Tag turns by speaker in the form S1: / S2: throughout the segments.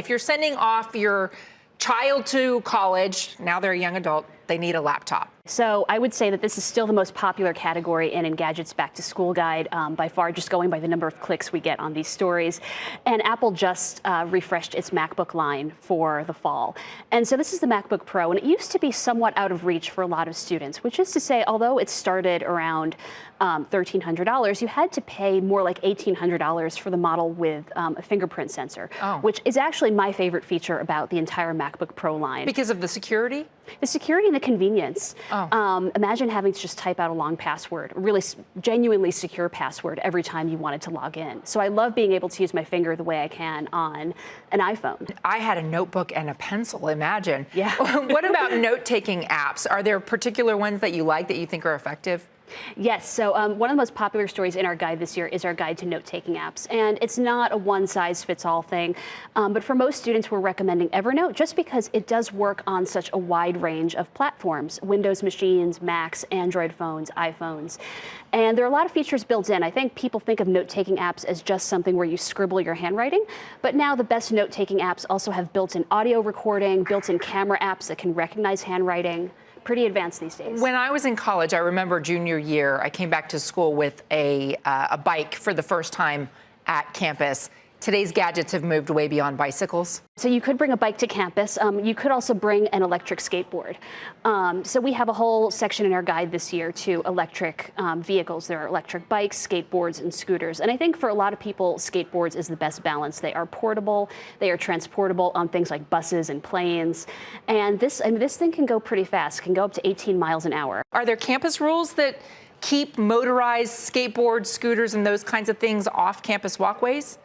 S1: if you're sending off your child to college, now they're a young adult, they need a laptop.
S2: So I would say that this is still the most popular category in Engadget's Back to School Guide, by far, just going by the number of clicks we get on these stories. And Apple just refreshed its MacBook line for the fall. And so this is the MacBook Pro, and it used to be somewhat out of reach for a lot of students, which is to say, although it started around $1,300, you had to pay more like $1,800 for the model with a fingerprint sensor, which is actually my favorite feature about the entire MacBook Pro line.
S1: Because of the security?
S2: The security and the convenience. Imagine having to just type out a long password, a really genuinely secure password every time you wanted to log in. So I love being able to use my finger the way I can on an iPhone.
S1: I had a notebook and a pencil, imagine.
S2: Yeah.
S1: What about note-taking apps? Are there particular ones that you like that you think are effective?
S2: Yes, so one of the most popular stories in our guide this year is our guide to note-taking apps. And it's not a one-size-fits-all thing, but for most students, we're recommending Evernote just because it does work on such a wide range of platforms: Windows machines, Macs, Android phones, iPhones. And there are a lot of features built in. I think people think of note-taking apps as just something where you scribble your handwriting, but now the best note-taking apps also have built-in audio recording, built-in camera apps that can recognize handwriting. Pretty advanced these days.
S1: When I was in college, I remember junior year, I came back to school with a bike for the first time at campus. Today's gadgets have moved way beyond bicycles.
S2: So you could bring a bike to campus. You could also bring an electric skateboard. So we have a whole section in our guide this year to electric vehicles. There are electric bikes, skateboards, and scooters. And I think for a lot of people, skateboards is the best balance. They are portable, they are transportable on things like buses and planes. And this thing can go pretty fast, can go up to 18 miles an hour.
S1: Are there campus rules that keep motorized skateboards, scooters, and those kinds of things off campus walkways?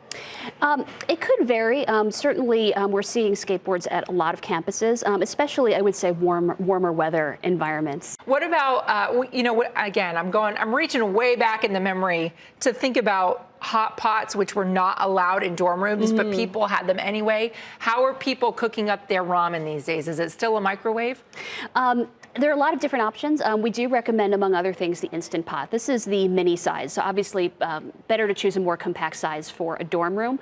S2: It could vary. Certainly, we're seeing skateboards at a lot of campuses, especially, I would say, warmer weather environments.
S1: What about, you know, again, I'm reaching way back in the memory to think about hot pots, which were not allowed in dorm rooms, but people had them anyway. How are people cooking up their ramen these days? Is it still a microwave?
S2: There are a lot of different options. We do recommend, among other things, the Instant Pot. This is the mini size, so obviously better to choose a more compact size for a dorm room.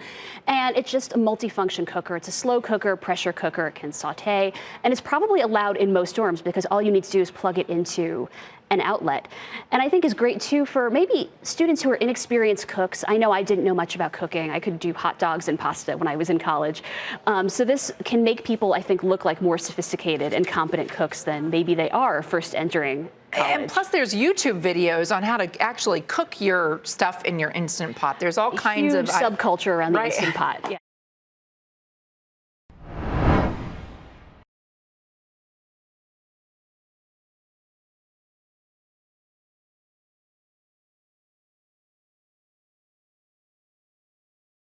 S2: And it's just a multifunction cooker. It's a slow cooker, pressure cooker. It can saute, and it's probably allowed in most dorms because all you need to do is plug it into an outlet. And I think is great too for maybe students who are inexperienced cooks. I know I didn't know much about cooking. I could do hot dogs and pasta when I was in college. So this can make people, I think, look like more sophisticated and competent cooks than maybe they are first entering college.
S1: And plus there's YouTube videos on how to actually cook your stuff in your Instant Pot. There's all kinds of
S2: subculture around the Instant Pot. Yeah.